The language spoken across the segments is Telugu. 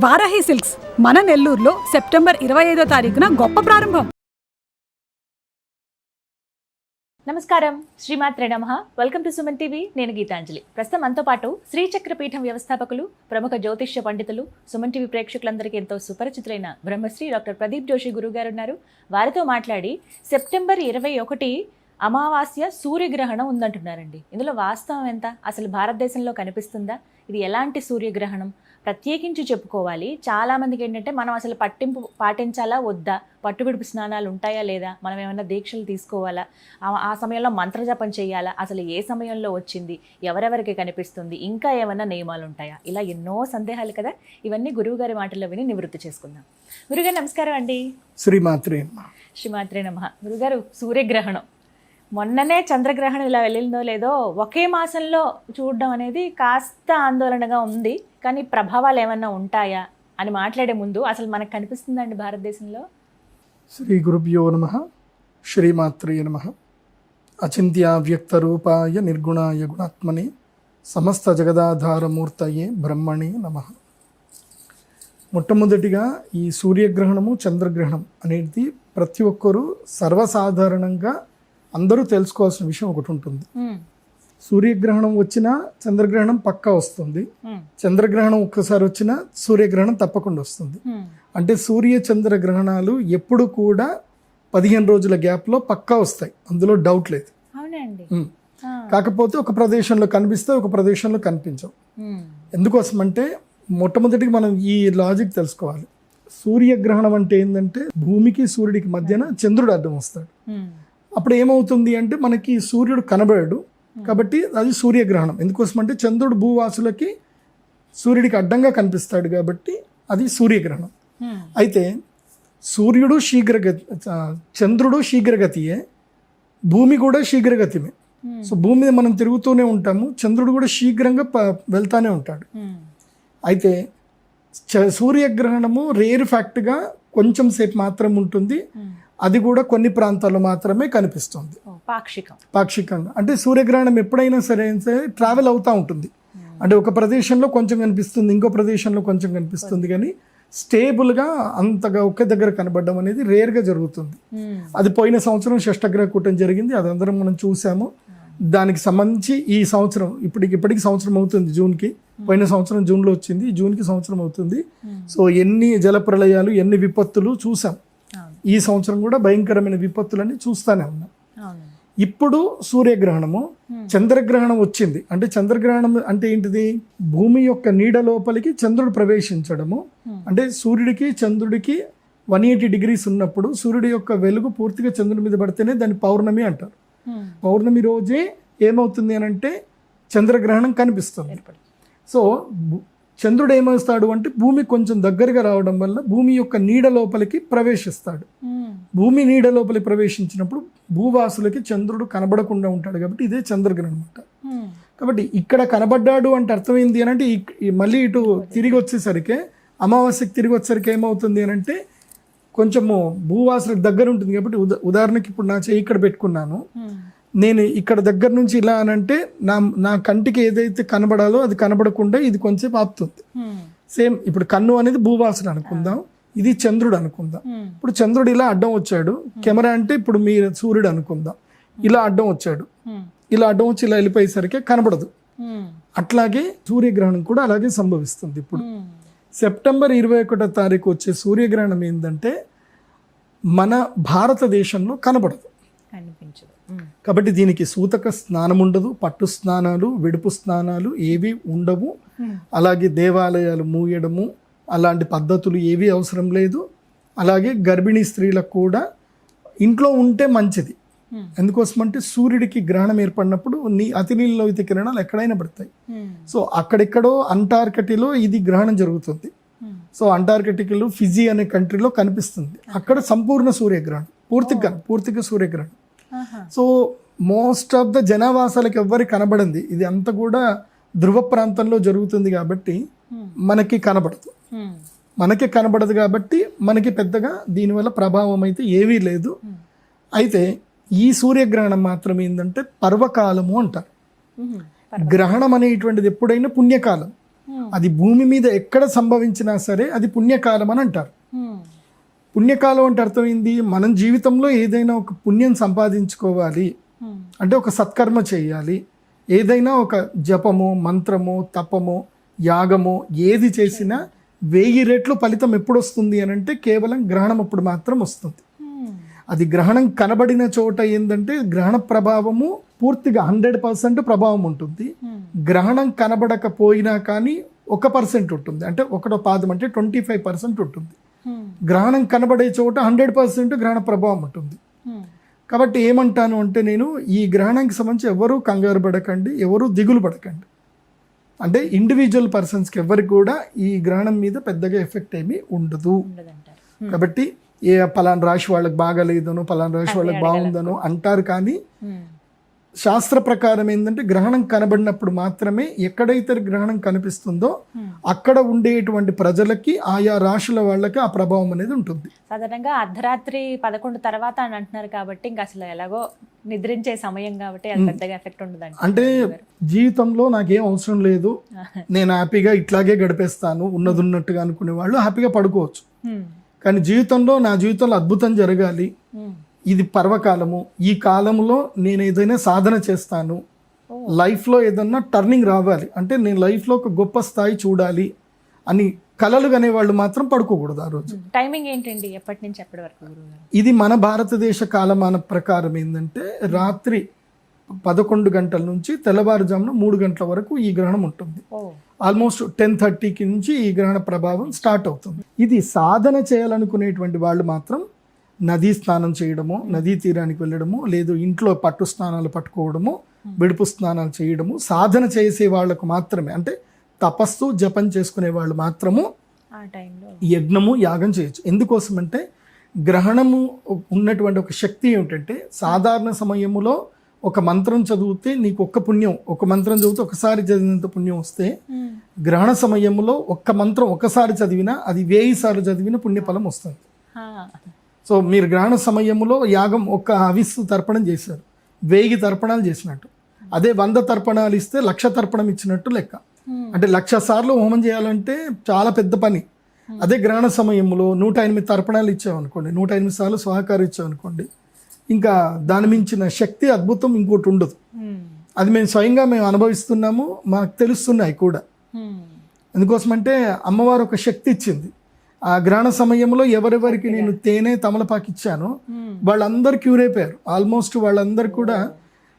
వారాహి సిల్క్స్ మన నెల్లూరులో సెప్టెంబర్ 25వ తారీఖున గొప్ప ప్రారంభం. నమస్కారం, శ్రీమాత్రే నమః. Welcome to Suman TV. నేను గీతాంజలి. ప్రస్తుతం మనతో పాటు శ్రీచక్రపీఠం వ్యవస్థాపకులు, ప్రముఖ జ్యోతిష్య పండితులు, సుమన్ టీవీ ప్రేక్షకులందరికీ ఎంతో సుపరిచితులైన బ్రహ్మశ్రీ డాక్టర్ ప్రదీప్ జోషి గురువు గారు ఉన్నారు. వారితో మాట్లాడి సెప్టెంబర్ 21 అమావాస్య సూర్యగ్రహణం ఉందంటున్నారండి. ఇందులో వాస్తవం ఎంత? అసలు భారతదేశంలో కనిపిస్తుందా? ఇది ఎలాంటి సూర్యగ్రహణం ప్రత్యేకించి చెప్పుకోవాలి? చాలామందికి ఏంటంటే మనం అసలు పాటించాలా వద్దా, పట్టువిడుపు స్నానాలు ఉంటాయా లేదా, మనం ఏమైనా దీక్షలు తీసుకోవాలా, ఆ సమయంలో మంత్రజపం చేయాలా, అసలు ఏ సమయంలో వచ్చింది, ఎవరెవరికి కనిపిస్తుంది, ఇంకా ఏమైనా నియమాలు ఉంటాయా, ఇలా ఎన్నో సందేహాలు కదా. ఇవన్నీ గురువుగారి మాటల్లో విని నివృత్తి చేసుకుందాం. గురుగారు నమస్కారం అండి. శ్రీమాత్రే నమః. గురుగారు, సూర్యగ్రహణం మొన్ననే చంద్రగ్రహణం ఇలా వెళ్ళిందో లేదో ఒకే మాసంలో చూడడం అనేది కాస్త ఆందోళనగా ఉంది. కానీ ప్రభావాలు ఏమన్నా ఉంటాయా అని మాట్లాడే ముందు అసలు మనకు కనిపిస్తుందండి భారతదేశంలో? శ్రీ గురుభ్యో నమః. శ్రీమాత్రే నమః. అచింత్య వ్యక్త రూపాయ నిర్గుణాయ గుణాత్మనే సమస్త జగదాధారమూర్తయే బ్రహ్మణే నమః. మొట్టమొదటిగా ఈ సూర్యగ్రహణము చంద్రగ్రహణం అనేది ప్రతి ఒక్కరూ సర్వసాధారణంగా అందరూ తెలుసుకోవాల్సిన విషయం ఒకటి ఉంటుంది. సూర్యగ్రహణం వచ్చినా చంద్రగ్రహణం పక్కా వస్తుంది, చంద్రగ్రహణం ఒక్కసారి వచ్చినా సూర్యగ్రహణం తప్పకుండా వస్తుంది. అంటే సూర్య చంద్ర గ్రహణాలు ఎప్పుడు కూడా 15 రోజుల గ్యాప్లో పక్కా వస్తాయి, అందులో డౌట్ లేదు. కాకపోతే ఒక ప్రదేశంలో కనిపిస్తే ఒక ప్రదేశంలో కనిపించవు. ఎందుకోసం అంటే మొట్టమొదటిగా మనం ఈ లాజిక్ తెలుసుకోవాలి. సూర్యగ్రహణం అంటే ఏంటంటే భూమికి సూర్యుడికి మధ్యన చంద్రుడు అడ్డం వస్తాడు. అప్పుడు ఏమవుతుంది అంటే మనకి సూర్యుడు కనబడాడు, కాబట్టి అది సూర్యగ్రహణం. ఎందుకోసం అంటే చంద్రుడు భూవాసులకి సూర్యుడికి అడ్డంగా కనిపిస్తాడు కాబట్టి అది సూర్యగ్రహణం. అయితే సూర్యుడు చంద్రుడు శీఘ్రగతియే, భూమి కూడా శీఘ్రగతిమే. సో భూమి మీద మనం తిరుగుతూనే ఉంటాము, చంద్రుడు కూడా శీఘ్రంగా వెళ్తానే ఉంటాడు. అయితే సూర్యగ్రహణము రేర్ ఫ్యాక్ట్గా కొంచెం సేపు మాత్రం ఉంటుంది, అది కూడా కొన్ని ప్రాంతాల్లో మాత్రమే కనిపిస్తుంది పాక్షికంగా. అంటే సూర్యగ్రహణం ఎప్పుడైనా సరే ట్రావెల్ అవుతూ ఉంటుంది. అంటే ఒక ప్రదేశంలో కొంచెం కనిపిస్తుంది, ఇంకో ప్రదేశంలో కొంచెం కనిపిస్తుంది, కానీ స్టేబుల్గా అంతగా ఒకే దగ్గర కనబడడం అనేది రేర్గా జరుగుతుంది. అది పోయిన సంవత్సరం షష్టగ్రహ కూటం జరిగింది, అది అందరం మనం చూసాము. దానికి సంబంధించి ఈ సంవత్సరం ఇప్పటికి సంవత్సరం అవుతుంది జూన్కి. పోయిన సంవత్సరం జూన్లో వచ్చింది, జూన్కి సంవత్సరం అవుతుంది. సో ఎన్ని జలప్రళయాలు, ఎన్ని విపత్తులు చూసాం. ఈ సంవత్సరం కూడా భయంకరమైన విపత్తులన్నీ చూస్తూనే ఉన్నాం. ఇప్పుడు సూర్యగ్రహణము, చంద్రగ్రహణం వచ్చింది. అంటే చంద్రగ్రహణం అంటే ఏంటిది? భూమి యొక్క నీడ లోపలికి చంద్రుడు ప్రవేశించడము. అంటే సూర్యుడికి చంద్రుడికి 180 degrees ఉన్నప్పుడు సూర్యుడి యొక్క వెలుగు పూర్తిగా చంద్రుడి మీద పడితేనే దాన్ని పౌర్ణమి అంటారు. పౌర్ణమి రోజే ఏమవుతుంది అని అంటే చంద్రగ్రహణం కనిపిస్తుంది. సో చంద్రుడు ఏమవుతాడు అంటే భూమి కొంచెం దగ్గరగా రావడం వల్ల భూమి యొక్క నీడ లోపలికి ప్రవేశిస్తాడు. భూమి నీడ లోపలికి ప్రవేశించినప్పుడు భూవాసులకి చంద్రుడు కనబడకుండా ఉంటాడు, కాబట్టి ఇదే చంద్రగ్రహణం అంట. కాబట్టి ఇక్కడ కనబడ్డాడు అంటే అర్థమైంది అని అంటే మళ్ళీ ఇటు తిరిగి వచ్చేసరికి, అమావాస్యకి తిరిగి వచ్చేసరికి ఏమవుతుంది అని అంటే కొంచెము భూవాసులకు దగ్గర ఉంటుంది. కాబట్టి ఉదాహరణకి ఇప్పుడు నా చేయి ఇక్కడ పెట్టుకున్నాను, నేను ఇక్కడ దగ్గర నుంచి ఇలా అని అంటే నా కంటికి ఏదైతే కనబడాలో అది కనబడకుండా ఇది కొంచెం ఆపుతుంది. సేమ్ ఇప్పుడు కన్ను అనేది భూవాసుడు అనుకుందాం, ఇది చంద్రుడు అనుకుందాం. ఇప్పుడు చంద్రుడు ఇలా అడ్డం వచ్చాడు, కెమెరా అంటే ఇప్పుడు మీరు సూర్యుడు అనుకుందాం, ఇలా అడ్డం వచ్చాడు, ఇలా అడ్డం వచ్చి ఇలా వెళ్ళిపోయేసరికి కనబడదు. అట్లాగే సూర్యగ్రహణం కూడా అలాగే సంభవిస్తుంది. ఇప్పుడు సెప్టెంబర్ 21వ తారీఖు వచ్చే సూర్యగ్రహణం ఏంటంటే మన భారతదేశంలో కనబడదు, కాబట్టి దీనికి సూతక స్నానం ఉండదు, పట్టు స్నానాలు, విడుపు స్నానాలు ఏవి ఉండవు. అలాగే దేవాలయాలు మూయడము అలాంటి పద్ధతులు ఏవి అవసరం లేదు. అలాగే గర్భిణీ స్త్రీలకు కూడా ఇంట్లో ఉంటే మంచిది. ఎందుకోసమంటే సూర్యుడికి గ్రహణం ఏర్పడినప్పుడు అతి నీళ్ళలోహిత కిరణాలు ఎక్కడైనా పడతాయి. సో అక్కడెక్కడో అంటార్కిటిలో ఇది గ్రహణం జరుగుతుంది. సో అంటార్కిటికలో ఫిజీ అనే కంట్రీలో కనిపిస్తుంది, అక్కడ సంపూర్ణ సూర్యగ్రహణం, పూర్తిగా సూర్యగ్రహణం. సో మోస్ట్ ఆఫ్ ద జనావాసాలకు ఎవ్వరికి కనబడింది, ఇది అంతా కూడా ధ్రువ ప్రాంతంలో జరుగుతుంది కాబట్టి మనకి కనబడదు కాబట్టి మనకి పెద్దగా దీనివల్ల ప్రభావం అయితే ఏమీ లేదు. అయితే ఈ సూర్యగ్రహణం మాత్రం ఏంటంటే పర్వకాలము అంటారు. గ్రహణం అనేటువంటిది ఎప్పుడైనా పుణ్యకాలం, అది భూమి మీద ఎక్కడ సంభవించినా సరే అది పుణ్యకాలం అని అంటారు. పుణ్యకాలం అంటే అర్థమైంది, మనం జీవితంలో ఏదైనా ఒక పుణ్యం సంపాదించుకోవాలి అంటే ఒక సత్కర్మ చేయాలి, ఏదైనా ఒక జపము, మంత్రము, తపము, యాగము ఏది చేసినా 1000 రెట్లు ఫలితం ఎప్పుడు వస్తుంది అని అంటే కేవలం గ్రహణం అప్పుడు మాత్రం వస్తుంది. అది గ్రహణం కనబడిన చోట ఏంటంటే గ్రహణ ప్రభావము పూర్తిగా 100% ప్రభావం ఉంటుంది. గ్రహణం కనబడకపోయినా కానీ 1% ఉంటుంది, అంటే ఒకటో పాదం అంటే 25% ఉంటుంది. గ్రహణం కనబడే చోట 100% గ్రహణ ప్రభావం ఉంటుంది. కాబట్టి ఏమంటాను అంటే నేను ఈ గ్రహణానికి సంబంధించి ఎవరు కంగారు పడకండి, ఎవరు దిగులు పడకండి. అంటే ఇండివిజువల్ పర్సన్స్కి ఎవరికి కూడా ఈ గ్రహణం మీద పెద్దగా ఎఫెక్ట్ ఏమీ ఉండదు. కాబట్టి ఏ పలానా రాశి వాళ్ళకి బాగాలేదనో పలానా రాశి వాళ్ళకి బాగుందనో అంటారు, కానీ శాస్త్ర ప్రకారం ఏంటంటే గ్రహణం కనబడినప్పుడు మాత్రమే ఎక్కడైతే గ్రహణం కనిపిస్తుందో అక్కడ ఉండేటువంటి ప్రజలకి ఆయా రాశుల వాళ్ళకి ఆ ప్రభావం అనేది ఉంటుంది. సాధారణంగా అర్ధరాత్రి 11 తర్వాత అని అంటున్నారు కాబట్టి ఇంకా అసలు ఎలాగో నిద్రించే సమయం కాబట్టి అది పెద్దగా ఎఫెక్ట్ ఉండదు. అంటే జీవితంలో నాకేం అవసరం లేదు, నేను హ్యాపీగా ఇట్లాగే గడిపేస్తాను ఉన్నది ఉన్నట్టుగా అనుకునే వాళ్ళు హ్యాపీగా పడుకోవచ్చు. కానీ జీవితంలో నా జీవితంలో అద్భుతం జరగాలి, ఇది పర్వకాలము, ఈ కాలంలో నేను ఏదైనా సాధన చేస్తాను, లైఫ్లో ఏదన్నా టర్నింగ్ రావాలి అంటే నేను లైఫ్లో ఒక గొప్ప స్థాయి చూడాలి అని కలలు కనే వాళ్ళు మాత్రం పడుకోకూడదు ఆ రోజు. టైమింగ్ ఏంటండి, ఎప్పటి నుంచి ఎప్పటి వరకు? ఇది మన భారతదేశ కాలమాన ప్రకారం ఏంటంటే రాత్రి 11 గంటల నుంచి తెల్లవారుజామున 3 గంటల వరకు ఈ గ్రహణం ఉంటుంది. ఆల్మోస్ట్ 10:30కి నుంచి ఈ గ్రహణ ప్రభావం స్టార్ట్ అవుతుంది. ఇది సాధన చేయాలనుకునేటువంటి వాళ్ళు మాత్రం నదీ స్నానం చేయడము, నదీ తీరానికి వెళ్ళడము, లేదు ఇంట్లో పట్టు స్నానాలు పట్టుకోవడము, విడుపు స్నానాలు చేయడము, సాధన చేసే వాళ్ళకు మాత్రమే, అంటే తపస్సు జపం చేసుకునే వాళ్ళు మాత్రము యజ్ఞము యాగం చేయొచ్చు. ఎందుకోసం అంటే గ్రహణము ఉన్నటువంటి ఒక శక్తి ఏమిటంటే సాధారణ సమయములో ఒక మంత్రం చదివితే నీకు ఒక్క పుణ్యం, ఒక మంత్రం చదివితే ఒకసారి చదివినంత పుణ్యం వస్తే గ్రహణ సమయంలో ఒక్క మంత్రం ఒకసారి చదివినా అది 1000 సార్లు చదివిన పుణ్యఫలం వస్తుంది. సో మీరు గ్రహణ సమయంలో యాగం ఒక్క హవిస్సు తర్పణం చేశారు, 1000 తర్పణాలు చేసినట్టు. అదే 100 తర్పణాలు ఇస్తే 1,00,000 తర్పణం ఇచ్చినట్టు లెక్క. అంటే 1,00,000 సార్లు హోమం చేయాలంటే చాలా పెద్ద పని. అదే గ్రహణ సమయంలో 108 తర్పణాలు ఇచ్చామనుకోండి, 108 సార్లు స్వాహకారం ఇచ్చామనుకోండి, ఇంకా దాని మించిన శక్తి అద్భుతం ఇంకోటి ఉండదు. అది మేము స్వయంగా అనుభవిస్తున్నాము, మాకు తెలుస్తున్నాయి కూడా. ఎందుకోసమంటే అమ్మవారు ఒక శక్తి ఇచ్చింది. ఆ గ్రహణ సమయంలో ఎవరెవరికి నేను తేనె తమలపాకు ఇచ్చానో వాళ్ళందరూ క్యూర్ అయిపోయారు. ఆల్మోస్ట్ వాళ్ళందరూ కూడా.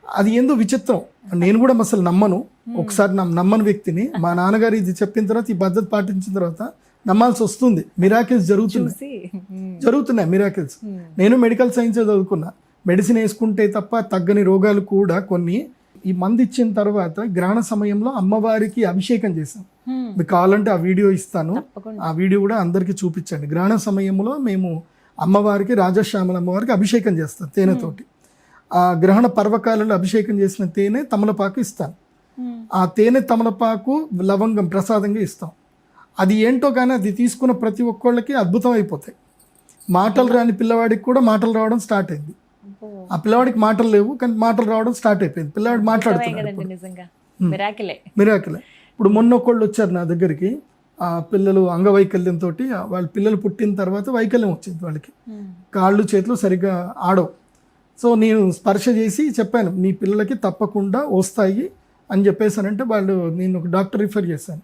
అది ఏందో విచిత్రం, నేను కూడా అసలు నమ్మను, ఒకసారి నమ్మని వ్యక్తిని. మా నాన్నగారు ఇది చెప్పిన తర్వాత ఈ పద్ధతి పాటించిన తర్వాత నమ్మాల్సి వస్తుంది. మిరాకిల్స్ జరుగుతున్నాయి మిరాకిల్స్. నేను మెడికల్ సైన్స్ చదువుకున్నా, మెడిసిన్ వేసుకుంటే తప్ప తగ్గని రోగాలు కూడా కొన్ని. ఈ మందు ఇచ్చిన తర్వాత గ్రహణ సమయంలో అమ్మవారికి అభిషేకం చేశాం. మీకు కావాలంటే ఆ వీడియో ఇస్తాను, ఆ వీడియో కూడా అందరికీ చూపించండి. గ్రహణ సమయంలో మేము అమ్మవారికి, రాజశ్యామల అమ్మవారికి అభిషేకం చేస్తాం తేనెతోటి. ఆ గ్రహణ పర్వకాలలో అభిషేకం చేసిన తేనె తమలపాకు ఇస్తాను. ఆ తేనె తమలపాకు లవంగం ప్రసాదంగా ఇస్తాం. అది ఏంటో కానీ అది తీసుకున్న ప్రతి ఒక్కళ్ళకి అద్భుతం అయిపోతాయి. మాటలు రాని పిల్లవాడికి కూడా మాటలు రావడం స్టార్ట్ అయింది. ఆ పిల్లవాడికి మాటలు లేవు కానీ మాటలు రావడం స్టార్ట్ అయిపోయింది. పిల్లవాడు మాట్లాడుతున్నాడు. మిరాకిలే. ఇప్పుడు మొన్న ఒకళ్ళు వచ్చారు నా దగ్గరికి, ఆ పిల్లలు అంగవైకల్యంతో, వాళ్ళ పిల్లలు పుట్టిన తర్వాత వైకల్యం వచ్చింది వాళ్ళకి, కాళ్ళు చేతులు సరిగ్గా ఆడవు. సో నేను స్పర్శ చేసి చెప్పాను, మీ పిల్లలకి తప్పకుండా వస్తాయి అని చెప్పేసానంటే వాళ్ళు, నేను ఒక డాక్టర్ రిఫర్ చేశాను.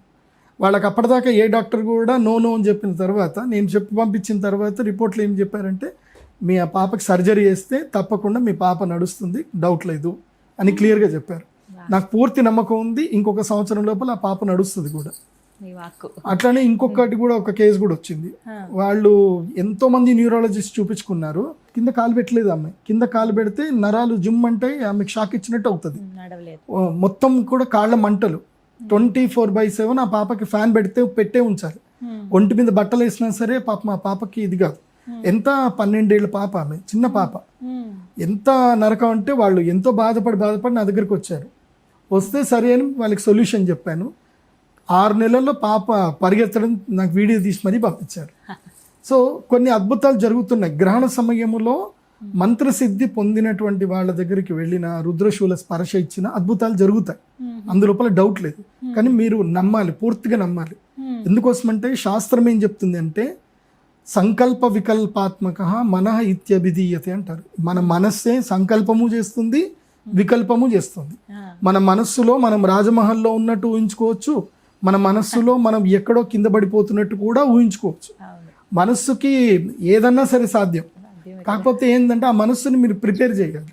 వాళ్ళకి అప్పటిదాకా ఏ డాక్టర్ కూడా నో అని చెప్పిన తర్వాత, నేను చెప్పి పంపించిన తర్వాత రిపోర్ట్లు ఏం చెప్పారంటే, మీ ఆ పాపకి సర్జరీ చేస్తే తప్పకుండా మీ పాప నడుస్తుంది, డౌట్ లేదు అని క్లియర్గా చెప్పారు. నాకు పూర్తి నమ్మకం ఉంది, ఇంకొక సంవత్సరం లోపల ఆ పాప నడుస్తుంది కూడా. అట్లానే ఇంకొకటి కూడా ఒక కేసు కూడా వచ్చింది. వాళ్ళు ఎంతో మంది న్యూరాలజిస్ట్ చూపించుకున్నారు, కింద కాలు పెట్టలేదు అమ్మాయి. కింద కాలు పెడితే నరాలు జిమ్ అంటే ఆమెకు షాక్ ఇచ్చినట్టు అవుతుంది. మొత్తం కూడా కాళ్ళ మంటలు 24/7. ఆ పాపకి ఫ్యాన్ పెట్టే ఉంచాలి. ఒంటి మీద బట్టలు వేసినా సరే పాప, మా పాపకి ఇది కాదు. ఎంత 12 ఏళ్ళ పాప, ఆమె చిన్న పాప. ఎంత నరకం అంటే వాళ్ళు ఎంతో బాధపడి నా దగ్గరికి వచ్చారు. వస్తే సరే అని వాళ్ళకి సొల్యూషన్ చెప్పాను. 6 నెలల్లో పాప పరిగెత్తడం నాకు వీడియో తీసి మరీ పంపించారు. సో కొన్ని అద్భుతాలు జరుగుతున్నాయి. గ్రహణ సమయంలో మంత్రసిద్ధి పొందినటువంటి వాళ్ళ దగ్గరికి వెళ్ళిన రుద్రశూల స్పర్శ ఇచ్చిన అద్భుతాలు జరుగుతాయి, అందులోపల డౌట్ లేదు. కానీ మీరు నమ్మాలి, పూర్తిగా నమ్మాలి. ఎందుకోసమంటే శాస్త్రం ఏం చెప్తుంది అంటే సంకల్ప వికల్పాత్మక మనః ఇత్యభిధీయతే అంటారు. మన మనస్సే సంకల్పము చేస్తుంది, వికల్పము చేస్తుంది. మన మనస్సులో మనం రాజమహల్లో ఉన్నట్టు ఊహించుకోవచ్చు, మన మనస్సులో మనం ఎక్కడో కింద పడిపోతున్నట్టు కూడా ఊహించుకోవచ్చు. మనస్సుకి ఏదన్నా సరే సాధ్యం. కాకపోతే ఏంటంటే ఆ మనస్సుని మీరు ప్రిపేర్ చేయాలి.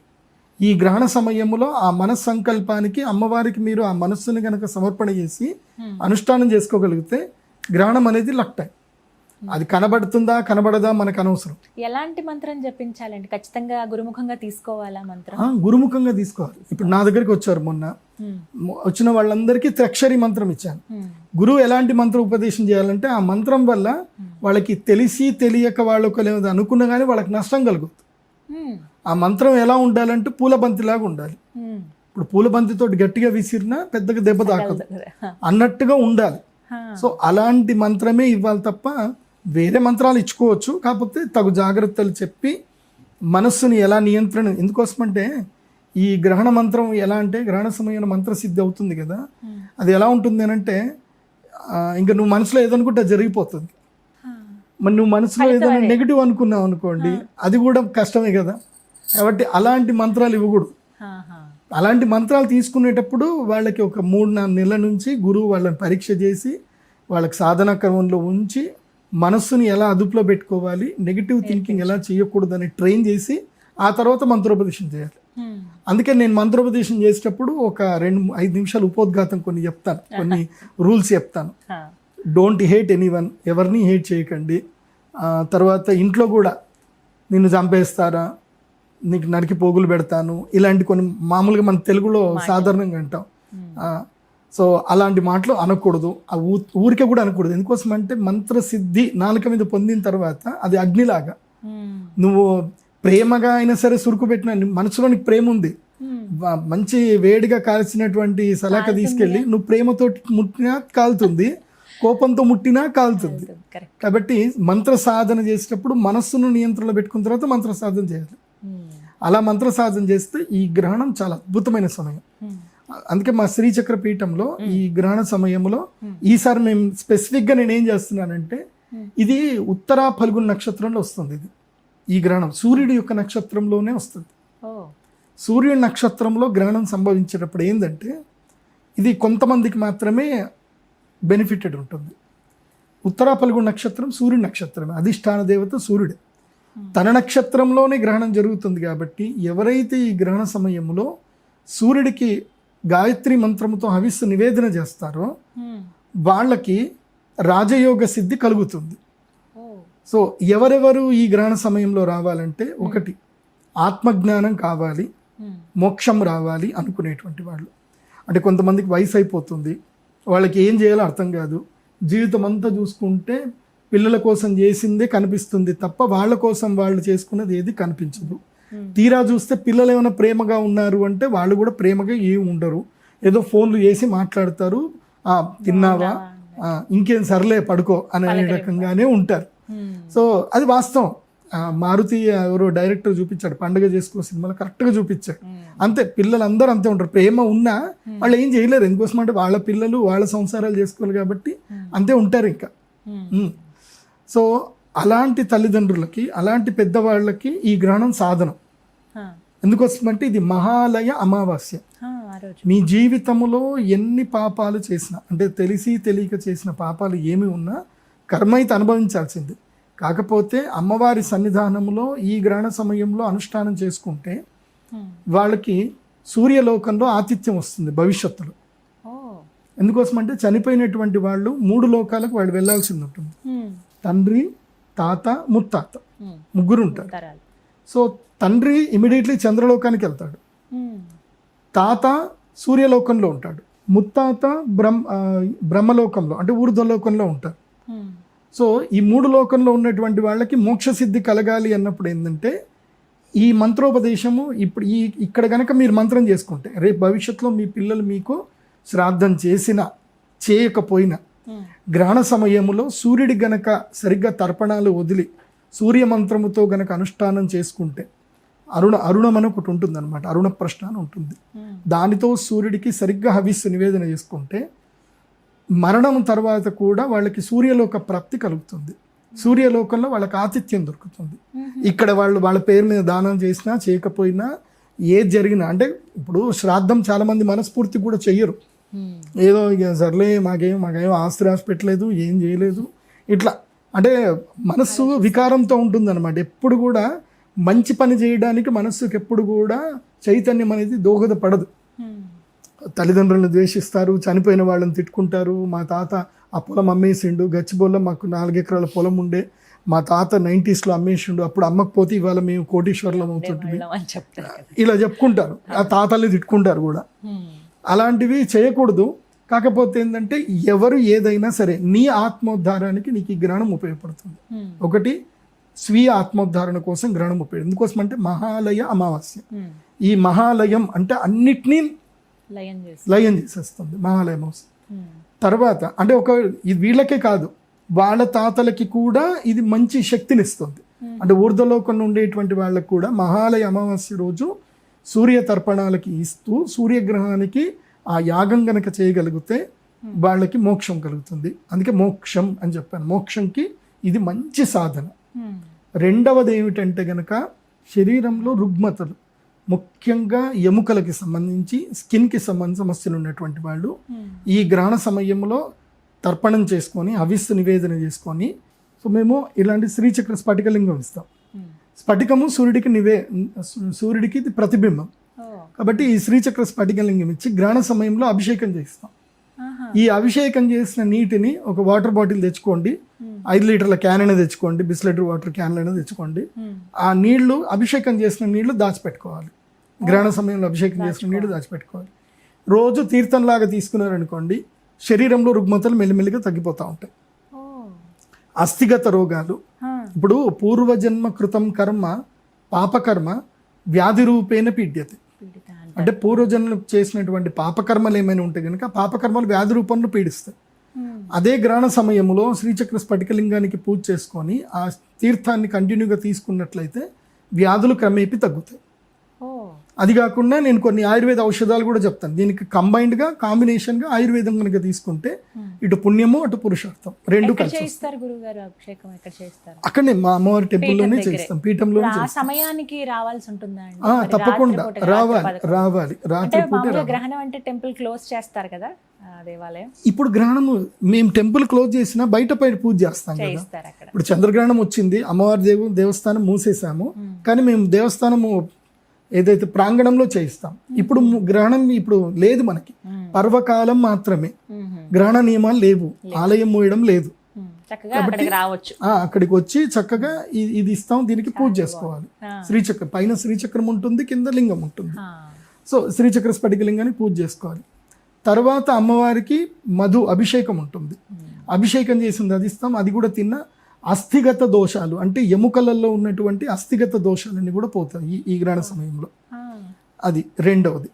ఈ గ్రహణ సమయంలో ఆ మనస్సంకల్పానికి అమ్మవారికి మీరు ఆ మనస్సుని కనుక సమర్పణ చేసి అనుష్ఠానం చేసుకోగలిగితే గ్రహణం అనేది లక్టాయి. అది కనబడుతుందా కనబడదా మనకు అనవసరం. ఎలాంటి మంత్రం జపించాలండి? ఖచ్చితంగా గురుముఖంగా తీసుకోవాలా మంత్రం? గురుముఖంగా తీసుకోవాలి. ఇప్పుడు నా దగ్గరికి వచ్చారు మొన్న, వచ్చిన వాళ్ళందరికీ త్రక్షరి మంత్రం ఇచ్చాను. గురువు ఎలాంటి మంత్రం ఉపదేశం చేయాలంటే ఆ మంత్రం వల్ల వాళ్ళకి తెలిసి తెలియక వాళ్ళకు లేదు అనుకున్నా కానీ వాళ్ళకి నష్టం కలుగుతుంది. ఆ మంత్రం ఎలా ఉండాలంటే పూలబంతిలాగా ఉండాలి. ఇప్పుడు పూలబంతితో గట్టిగా విసిరినా పెద్దగా దెబ్బ తాకదు అన్నట్టుగా ఉండాలి. సో అలాంటి మంత్రమే ఇవ్వాలి తప్ప వేరే మంత్రాలు ఇచ్చుకోవచ్చు. కాకపోతే తగు జాగ్రత్తలు చెప్పి మనస్సుని ఎలా నియంత్రణ, ఎందుకోసమంటే ఈ గ్రహణ మంత్రం ఎలా అంటే గ్రహణ సమయంలో మంత్రసిద్ధి అవుతుంది కదా, అది ఎలా ఉంటుంది అని అంటే ఇంకా నువ్వు మనసులో ఏదనుకుంటే జరిగిపోతుంది. మరి నువ్వు మనసులో ఏదైనా నెగిటివ్ అనుకున్నావు అనుకోండి, అది కూడా కష్టమే కదా. కాబట్టి అలాంటి మంత్రాలు ఇవ్వకూడదు. అలాంటి మంత్రాలు తీసుకునేటప్పుడు వాళ్ళకి ఒక 3-4 నెలల నుంచి గురువు వాళ్ళని పరీక్ష చేసి వాళ్ళకి సాధనా క్రమంలో ఉంచి మనస్సుని ఎలా అదుపులో పెట్టుకోవాలి, నెగిటివ్ థింకింగ్ ఎలా చేయకూడదని ట్రైన్ చేసి ఆ తర్వాత మంత్రోపదేశం చేయాలి. అందుకే నేను మంత్రోపదేశం చేసేటప్పుడు ఒక 2-5 నిమిషాలు ఉపోద్ఘాతం కొన్ని చెప్తాను, కొన్ని రూల్స్ చెప్తాను. డోంట్ హేట్ ఎనీవన్, ఎవరిని హేట్ చేయకండి. తర్వాత ఇంట్లో కూడా నిన్ను చంపేస్తారా, నీకు నరికి పోగులు పెడతాను, ఇలాంటి కొన్ని మామూలుగా మన తెలుగులో సాధారణంగా అంటాం. సో అలాంటి మాటలు అనకూడదు, ఊరికే కూడా అనకూడదు. ఎందుకోసం అంటే మంత్రసిద్ధి నాలుక మీద పొందిన తర్వాత అది అగ్నిలాగా, నువ్వు ప్రేమగా అయినా సరే సురుకు పెట్టిన మనసులో నీకు ప్రేమ ఉంది, మంచి వేడిగా కాల్చినటువంటి సలాక తీసుకెళ్ళి నువ్వు ప్రేమతో ముట్టినా కాలుతుంది, కోపంతో ముట్టినా కాలుతుంది. కాబట్టి మంత్ర సాధన చేసేటప్పుడు మనస్సును నియంత్రణలో పెట్టుకున్న తర్వాత మంత్ర సాధన చేయాలి. అలా మంత్ర సాధన చేస్తే ఈ గ్రహణం చాలా అద్భుతమైన సమయం. అందుకే మా శ్రీచక్ర పీఠంలో ఈ గ్రహణ సమయంలో ఈసారి మేము స్పెసిఫిక్గా నేనేం చేస్తున్నానంటే, ఇది ఉత్తరా ఫల్గుణ నక్షత్రంలో వస్తుంది. ఇది ఈ గ్రహణం సూర్యుడి యొక్క నక్షత్రంలోనే వస్తుంది. సూర్యుడి నక్షత్రంలో గ్రహణం సంభవించేటప్పుడు ఏంటంటే ఇది కొంతమందికి మాత్రమే బెనిఫిటెడ్ ఉంటుంది. ఉత్తరా ఫల్గుణ నక్షత్రం సూర్యుడి నక్షత్రమే, అధిష్టాన దేవత సూర్యుడే. తన నక్షత్రంలోనే గ్రహణం జరుగుతుంది కాబట్టి ఎవరైతే ఈ గ్రహణ సమయంలో సూర్యుడికి గాయత్రి మంత్రముతో హవిస్సు నివేదన చేస్తారో వాళ్ళకి రాజయోగ సిద్ధి కలుగుతుంది. సో ఎవరెవరు ఈ గ్రహణ సమయంలో రావాలంటే, ఒకటి ఆత్మజ్ఞానం కావాలి, మోక్షం రావాలి అనుకునేటువంటి వాళ్ళు. అంటే కొంతమందికి వయసు అయిపోతుంది, వాళ్ళకి ఏం చేయాలో అర్థం కాదు, జీవితం అంతా చూసుకుంటే పిల్లల కోసం చేసిందే కనిపిస్తుంది తప్ప వాళ్ళ కోసం వాళ్ళు చేసుకున్నది ఏది కనిపించదు. తీరా చూస్తే పిల్లలు ఏమైనా ప్రేమగా ఉన్నారు అంటే వాళ్ళు కూడా ప్రేమగా ఏమి ఉండరు, ఏదో ఫోన్లు చేసి మాట్లాడతారు, తిన్నావా, ఇంకేం సర్లే పడుకో అనే రకంగానే ఉంటారు. సో అది వాస్తవం. మారుతి ఎవరో డైరెక్టర్ చూపించాడు పండుగ చేసుకో సినిమాలో, కరెక్ట్గా చూపించాడు. అంతే, పిల్లలందరూ అంతే ఉంటారు. ప్రేమ ఉన్నా వాళ్ళు ఏం చేయలేరు. ఎందుకోసం అంటే వాళ్ళ పిల్లలు వాళ్ళ సంసారాలు చేసుకోవాలి కాబట్టి అంతే ఉంటారు ఇంకా. సో అలాంటి తల్లిదండ్రులకి, అలాంటి పెద్దవాళ్ళకి ఈ గ్రహణం సాధనం. ఎందుకోసమంటే ఇది మహాలయ అమావాస్య. మీ జీవితంలో ఎన్ని పాపాలు చేసినా, అంటే తెలిసి తెలియక చేసిన పాపాలు ఏమి ఉన్నా కర్మ అయితే అనుభవించాల్సింది. కాకపోతే అమ్మవారి సన్నిధానంలో ఈ గ్రహణ సమయంలో అనుష్ఠానం చేసుకుంటే వాళ్ళకి సూర్యలోకంలో ఆతిథ్యం వస్తుంది భవిష్యత్తులో. ఎందుకోసమంటే చనిపోయినటువంటి వాళ్ళు 3 లోకాలకు వాళ్ళు వెళ్ళాల్సింది ఉంటుంది. తండ్రి, తాత, ముత్తాత, ముగ్గురు ఉంటారు. సో తండ్రి ఇమీడియట్లీ చంద్రలోకానికి వెళ్తాడు, తాత సూర్యలోకంలో ఉంటాడు, ముత్తాత బ్రహ్మలోకంలో అంటే ఊర్ధ్వలోకంలో ఉంటారు. సో ఈ 3 లోకంలో ఉన్నటువంటి వాళ్ళకి మోక్షసిద్ధి కలగాలి అన్నప్పుడు ఏంటంటే ఈ మంత్రోపదేశము ఇప్పుడు ఇక్కడ కనుక మీరు మంత్రం చేసుకుంటే రేపు భవిష్యత్తులో మీ పిల్లలు మీకు శ్రాద్ధం చేసినా చేయకపోయినా గ్రహణ సమయంలో సూర్యుడి గనక సరిగ్గా తర్పణాలు వదిలి సూర్య మంత్రముతో గనక అనుష్ఠానం చేసుకుంటే అరుణం అని ఒకటి ఉంటుంది అనమాట, అరుణ ప్రశ్న అని ఉంటుంది. దానితో సూర్యుడికి సరిగ్గా హవిస్సు నివేదన చేసుకుంటే మరణం తర్వాత కూడా వాళ్ళకి సూర్యలోక ప్రాప్తి కలుగుతుంది. సూర్యలోకంలో వాళ్ళకి ఆతిథ్యం దొరుకుతుంది. ఇక్కడ వాళ్ళ పేరు మీద దానం చేసినా చేయకపోయినా ఏది జరిగినా, అంటే ఇప్పుడు శ్రాద్ధం చాలా మంది మనస్ఫూర్తి కూడా చెయ్యరు. ఏదో ఇక సర్లే మాకేం ఆస్తి రాసి పెట్టలేదు, ఏం చేయలేదు, ఇట్లా అంటే మనస్సు వికారంతో ఉంటుంది అనమాట. ఎప్పుడు కూడా మంచి పని చేయడానికి మనస్సుకి ఎప్పుడు కూడా చైతన్యం అనేది దోహదపడదు. తల్లిదండ్రులను ద్వేషిస్తారు, చనిపోయిన వాళ్ళని తిట్టుకుంటారు. మా తాత ఆ పొలం అమ్మేసిండు, గచ్చిబొల్ల మాకు 4 ఎకరాల పొలం ఉండే, మా తాత 90sలో అమ్మేసిండు, అప్పుడు అమ్మకపోతే ఇవాళ మేము కోటీశ్వర్లం అవుతుంటుంది, ఇలా చెప్పుకుంటారు. ఆ తాతల్ని తిట్టుకుంటారు కూడా. అలాంటివి చేయకూడదు. కాకపోతే ఏంటంటే ఎవరు ఏదైనా సరే నీ ఆత్మోద్ధారానికి నీకు ఈ గ్రహణం ఉపయోగపడుతుంది. ఒకటి స్వీయ ఆత్మోద్ధారణ కోసం గ్రహణం ఉపయోగం. ఎందుకోసం అంటే మహాలయ అమావాస్య. ఈ మహాలయం అంటే అన్నిటినీ లయం చేసేస్తుంది మహాలయ అమావాస్య. తర్వాత అంటే వీళ్ళకే కాదు, వాళ్ళ తాతలకి కూడా ఇది మంచి శక్తిని ఇస్తుంది. అంటే ఊర్ధ్వలోకంలో ఉండేటువంటి వాళ్ళకు కూడా మహాలయ అమావాస్య రోజు సూర్య తర్పణాలకి ఇస్తూ సూర్యగ్రహానికి ఆ యాగం గనక చేయగలిగితే వాళ్ళకి మోక్షం కలుగుతుంది. అందుకే మోక్షం అని చెప్పాను. మోక్షంకి ఇది మంచి సాధన. రెండవది ఏమిటంటే గనక శరీరంలో రుగ్మతలు, ముఖ్యంగా ఎముకలకి సంబంధించి స్కిన్కి సంబంధించిన సమస్యలు ఉన్నటువంటి వాళ్ళు ఈ గ్రహణ సమయంలో తర్పణం చేసుకొని హవిస్సు నివేదన చేసుకొని, సో మేము ఇలాంటి శ్రీచక్ర స్ఫటికలింగం ఇస్తాం. స్ఫటికము సూర్యుడికి ఇది ప్రతిబింబం కాబట్టి ఈ శ్రీచక్ర స్ఫటికలింగం ఇచ్చి గ్రహణ సమయంలో అభిషేకం చేస్తాం. ఈ అభిషేకం చేసిన నీటిని ఒక వాటర్ బాటిల్ తెచ్చుకోండి, 5 లీటర్ల క్యాన్ అయినా తెచ్చుకోండి, బిస్లెటరీ వాటర్ క్యాన్లు అయినా తెచ్చుకోండి. ఆ నీళ్లు అభిషేకం చేసిన నీళ్లు దాచిపెట్టుకోవాలి. గ్రహణ సమయంలో అభిషేకం చేసిన నీళ్లు దాచిపెట్టుకోవాలి. రోజు తీర్థంలాగా తీసుకున్నారనుకోండి, శరీరంలో రుగ్మతలు మెల్లిమెల్లిగా తగ్గిపోతూ ఉంటాయి. అస్థిగత రోగాలు, ఇప్పుడు పూర్వజన్మ కృతం కర్మ పాపకర్మ వ్యాధి రూపేణ పీడ్యతే. అంటే పూర్వజన్మ చేసినటువంటి పాపకర్మలు ఏమైనా ఉంటే కనుక పాపకర్మలు వ్యాధి రూపంలో పీడిస్తాయి. అదే గ్రహణ సమయంలో శ్రీచక్ర స్ఫటికలింగానికి పూజ చేసుకొని ఆ తీర్థాన్ని కంటిన్యూగా తీసుకున్నట్లయితే వ్యాధులు క్రమేపీ తగ్గుతాయి. అది కాకుండా నేను కొన్ని ఆయుర్వేద ఔషధాలు కూడా చెప్తాను. దీనికి కంబైన్డ్గా కాంబినేషన్గా ఆయుర్వేదం కనుక తీసుకుంటే ఇటు పుణ్యము అటు పురుషార్థం రెండు కలిసి అక్కడనే మా అమ్మవారి టెంపుల్లోనే చేస్తాం, పీఠంలోనే సమయానికి రావాల్సి ఉంటుందా? తప్పకుండా రావాలి. రాత్రి గ్రహణం అంటే టెంపుల్ క్లోజ్ చేస్తారు కదా దేవాలయం. ఇప్పుడు గ్రహణము మేము టెంపుల్ క్లోజ్ చేసినా బయట పూజ చేస్తాం కదా. ఇప్పుడు చంద్రగ్రహణం వచ్చింది, అమ్మవారి దేవస్థానం మూసేసాము, కానీ మేము దేవస్థానము ఏదైతే ప్రాంగణంలో చేయిస్తాం. ఇప్పుడు గ్రహణం ఇప్పుడు లేదు, మనకి పర్వకాలం మాత్రమే, గ్రహణ నియమాలు లేవు, ఆలయం మూయడం లేదు. కాబట్టి అక్కడికి వచ్చి చక్కగా ఇది ఇస్తాం, దీనికి పూజ చేసుకోవాలి. శ్రీచక్రం పైన శ్రీచక్రం ఉంటుంది, కింద లింగం ఉంటుంది. సో శ్రీచక్ర స్ఫటికలింగాన్ని పూజ చేసుకోవాలి. తర్వాత అమ్మవారికి మధు అభిషేకం ఉంటుంది, అభిషేకం చేసింది అది ఇస్తాం. అది కూడా తిన్న అస్థిగత దోషాలు అంటే ఎముకలలో ఉన్నటువంటి అస్థిగత దోషాలన్నీ కూడా పోతాయి ఈ గ్రహణ సమయంలో. అది రెండవది.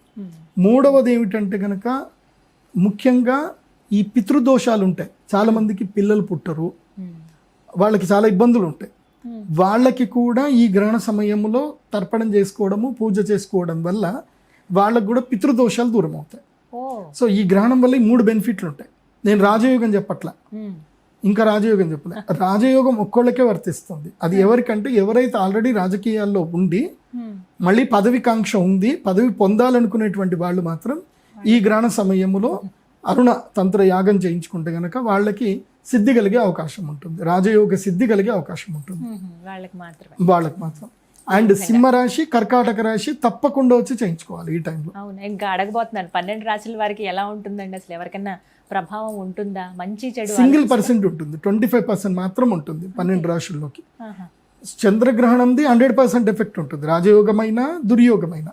మూడవది ఏమిటంటే కనుక ముఖ్యంగా ఈ పితృదోషాలు ఉంటాయి. చాలా మందికి పిల్లలు పుట్టరు, వాళ్ళకి చాలా ఇబ్బందులు ఉంటాయి. వాళ్ళకి కూడా ఈ గ్రహణ సమయంలో తర్పణం చేసుకోవడము పూజ చేసుకోవడం వల్ల వాళ్ళకు కూడా పితృదోషాలు దూరం అవుతాయి. సో ఈ గ్రహణం వల్ల ఈ 3 బెనిఫిట్లు ఉంటాయి. నేను రాజయోగం చెప్పట్లా, ఇంకా రాజయోగం చెప్పలే. రాజయోగం ఒక్కళ్ళకే వర్తిస్తుంది. అది ఎవరికంటే ఎవరైతే ఆల్రెడీ రాజకీయాల్లో ఉండి మళ్ళీ పదవికాంక్ష ఉంది, పదవి పొందాలనుకునేటువంటి వాళ్ళు మాత్రం ఈ గ్రహణ సమయంలో అరుణ తంత్ర యాగం చేయించుకుంటే గనక వాళ్ళకి సిద్ధి కలిగే అవకాశం ఉంటుంది, రాజయోగ సిద్ధి కలిగే అవకాశం ఉంటుంది వాళ్ళకి మాత్రం. అండ్ సింహరాశి కర్కాటక రాశి తప్పకుండా వచ్చి చేయించుకోవాలి ఈ టైంలో. అవును, ఇంకా అడగబోతున్నాను 12 రాశుల వారికి ఎలా ఉంటుందండి, అసలు ఎవరికైనా ప్రభావం ఉంటుందా? మంచి చెడు సింగిల్% ఉంటుంది, 25% మాత్రం ఉంటుంది 12 రాశుల్లోకి. చంద్రగ్రహణంది 100% ఎఫెక్ట్ ఉంటుంది, రాజయోగమైన దుర్యోగమైన.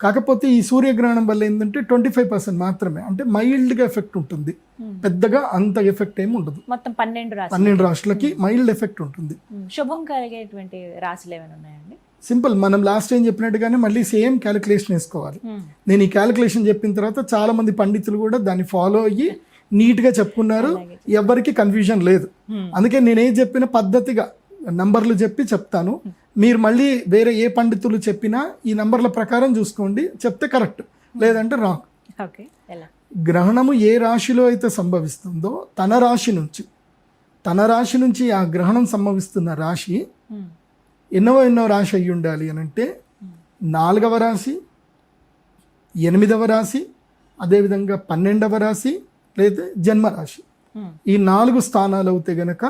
కాకపోతే ఈ సూర్యగ్రహణం వల్ల ఏంటంటే 25% మాత్రమే, అంటే మైల్డ్గా ఎఫెక్ట్ ఉంటుంది, పెద్దగా అంత ఎఫెక్ట్ ఏమి ఉండదు. మొత్తం 12 రాశులకి మైల్డ్ ఎఫెక్ట్ ఉంటుంది. శుభం కలిగేటువంటి రాశులు ఏమైనా ఉన్నాయండి? సింపుల్, మనం లాస్ట్ టైం చెప్పినట్టుగానే మళ్ళీ సేమ్ క్యాలిక్యులేషన్ వేసుకోవాలి. నేను ఈ క్యాలిక్యులేషన్ చెప్పిన తర్వాత చాలా మంది పండితులు కూడా దాన్ని ఫాలో అయ్యి నీట్గా చెప్పుకున్నారు, ఎవరికి కన్ఫ్యూజన్ లేదు. అందుకే నేనేం చెప్పిన పద్ధతిగా నంబర్లు చెప్తాను, మీరు మళ్ళీ వేరే ఏ పండితులు చెప్పినా ఈ నంబర్ల ప్రకారం చూసుకోండి, చెప్తే కరెక్ట్, లేదంటే రాంగ్. ఓకే, ఎలా? గ్రహణము ఏ రాశిలో అయితే సంభవిస్తుందో తన రాశి నుంచి ఆ గ్రహణం సంభవిస్తున్న రాశి ఎన్నో రాశి అయి ఉండాలి అని అంటే 4వ రాశి, 8వ రాశి, అదేవిధంగా 12వ రాశి లేదా జన్మరాశి. ఈ 4 స్థానాలు అవుతే గనక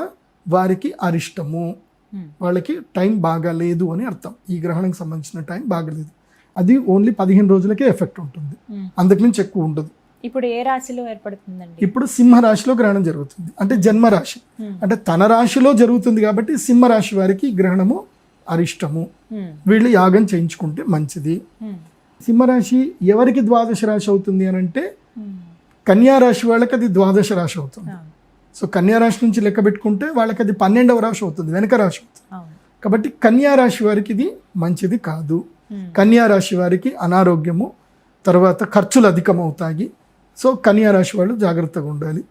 వారికి అరిష్టము, వాళ్ళకి టైం బాగాలేదు అని అర్థం. ఈ గ్రహణంకి సంబంధించిన టైం బాగాలేదు, అది ఓన్లీ 15 రోజులకే ఎఫెక్ట్ ఉంటుంది, అంతకుమించి ఎక్కువ ఉండదు. ఇప్పుడు ఏ రాశిలో ఏర్పడుతుందండి? ఇప్పుడు సింహరాశిలో గ్రహణం జరుగుతుంది, అంటే జన్మరాశి, అంటే తన రాశిలో జరుగుతుంది కాబట్టి సింహరాశి వారికి గ్రహణము అరిష్టము. వీళ్ళు యాగం చేయించుకుంటే మంచిది. సింహరాశి ఎవరికి ద్వాదశ రాశి అవుతుంది అని అంటే కన్యా రాశి వాళ్ళకి అది ద్వాదశ రాశి అవుతుంది. సో కన్యా రాశి నుంచి లెక్క పెట్టుకుంటే వాళ్ళకి అది 12వ రాశి అవుతుంది, వెనక రాశి అవుతుంది. కాబట్టి కన్యా రాశి వారికి ఇది మంచిది కాదు. కన్యా రాశి వారికి అనారోగ్యము, తర్వాత ఖర్చులు అధికమవుతాయి. సో కన్యా రాశి వాళ్ళు జాగ్రత్తగా ఉండాలి.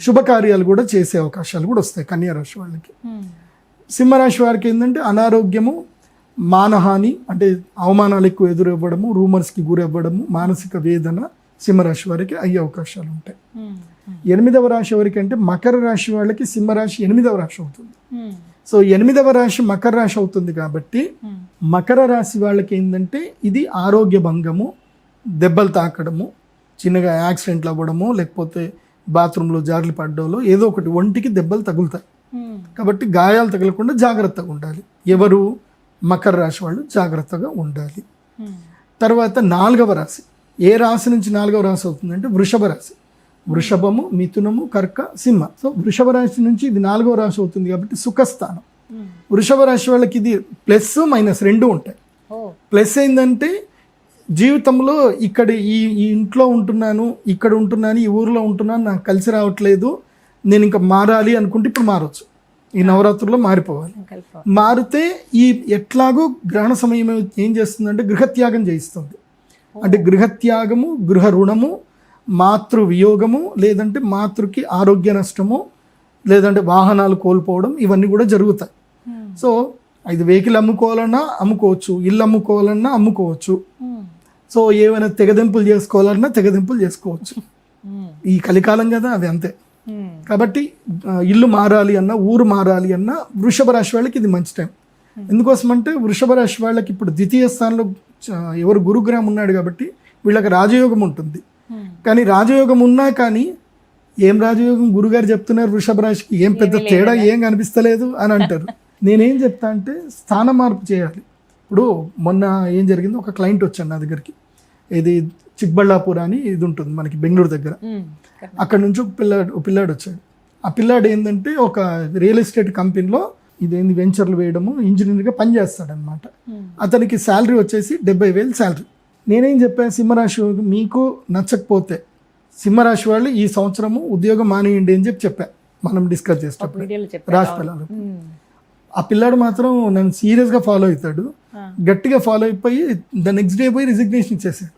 శుభకార్యాలు కూడా చేసే అవకాశాలు కూడా వస్తాయి కన్యా రాశి వాళ్ళకి. సింహరాశి వారికి ఏంటంటే అనారోగ్యము, మానహాని, అంటే అవమానాలు ఎక్కువ ఎదురవ్వడము, రూమర్స్కి గురవ్వడము, మానసిక వేదన సింహరాశి వారికి అయ్యే అవకాశాలు ఉంటాయి. 8వ రాశి వారికి అంటే మకర రాశి వాళ్ళకి సింహరాశి 8వ రాశి అవుతుంది. సో 8వ రాశి మకర రాశి అవుతుంది కాబట్టి మకర రాశి వాళ్ళకి ఏంటంటే ఇది ఆరోగ్య భంగము, దెబ్బలు తాకడము, చిన్నగా యాక్సిడెంట్లు అవ్వడము, లేకపోతే బాత్రూంలో జార్లు పడ్డంలో ఏదో ఒకటి ఒంటికి దెబ్బలు తగులుతాయి. కాబట్టి గాయాలు తగలకుండా జాగ్రత్తగా ఉండాలి. ఎవరు? మకర రాశి వాళ్ళు జాగ్రత్తగా ఉండాలి. తర్వాత 4వ రాశి, ఏ రాశి నుంచి 4వ రాశి అవుతుందంటే వృషభ రాశి. వృషభము, మిథునము, కర్క, సింహ. సో వృషభ రాశి నుంచి ఇది 4వ రాశి అవుతుంది కాబట్టి సుఖస్థానం. వృషభ రాశి వాళ్ళకి ఇది ప్లస్ మైనస్ 2 ఉంటాయి. ప్లస్ ఏంటంటే జీవితంలో ఇక్కడ ఈ ఇంట్లో ఉంటున్నాను, ఇక్కడ ఉంటున్నాను, ఈ ఊరిలో ఉంటున్నాను, నాకు కలిసి రావట్లేదు, నేను ఇంకా మారాలి అనుకుంటే ఇప్పుడు మారవచ్చు. ఈ నవరాత్రుల్లో మారిపోవాలి. మారితే ఈ ఎట్లాగో గ్రహణ సమయం ఏం చేస్తుందంటే గృహత్యాగం చేయిస్తుంది. అంటే గృహత్యాగము, గృహ రుణము, మాతృ వియోగము, లేదంటే మాతృకి ఆరోగ్య నష్టము, లేదంటే వాహనాలు కోల్పోవడం, ఇవన్నీ కూడా జరుగుతాయి. సో ఇది వెహికల్ అమ్ముకోవాలన్నా అమ్ముకోవచ్చు, ఇల్లు అమ్ముకోవాలన్నా అమ్ముకోవచ్చు. సో ఏమైనా తెగదెంపులు చేసుకోవాలన్నా తెగదెంపులు చేసుకోవచ్చు. ఈ కలికాలం కదా, అది అంతే. కాబట్టి ఇల్లు మారాలి అన్నా, ఊరు మారాలి అన్నా వృషభ రాశి వాళ్ళకి ఇది మంచి టైం. ఎందుకోసం అంటే వృషభ రాశి వాళ్ళకి ఇప్పుడు ద్వితీయ స్థానంలో ఎవరు గురుగ్రహం ఉన్నాడు కాబట్టి వీళ్ళకి రాజయోగం ఉంటుంది. కానీ రాజయోగం ఉన్నా కానీ ఏం రాజయోగం, గురుగారు చెప్తున్నారు వృషభ రాశికి ఏం పెద్ద తేడా ఏం కనిపిస్తలేదు అని అంటారు. నేనేం చెప్తా అంటే స్థాన మార్పు చేయాలి. ఇప్పుడు మొన్న ఏం జరిగింది, ఒక క్లయింట్ వచ్చాను నా దగ్గరికి, ఇది చిక్బళ్ళాపూర్ అని ఇది ఉంటుంది మనకి బెంగళూరు దగ్గర. అక్కడ నుంచి ఒక పిల్లాడు వచ్చాడు. ఆ పిల్లాడు ఏంటంటే ఒక రియల్ ఎస్టేట్ కంపెనీలో ఇదేంది వెంచర్లు వేయడము, ఇంజనీర్గా పనిచేస్తాడనమాట. అతనికి శాలరీ వచ్చేసి 70,000 శాలరీ. నేనేం చెప్పాను, సింహరాశి మీకు నచ్చకపోతే సింహరాశి వాళ్ళు ఈ సంవత్సరము ఉద్యోగం మానేయండి అని చెప్పాను మనం డిస్కస్ చేసేటప్పుడు రాశి పిల్లలు. ఆ పిల్లాడు మాత్రం నన్ను సీరియస్గా ఫాలో అవుతాడు, గట్టిగా ఫాలో అయిపోయి ద నెక్స్ట్ డే పోయి రిజిగ్నేషన్ ఇచ్చేసాడు.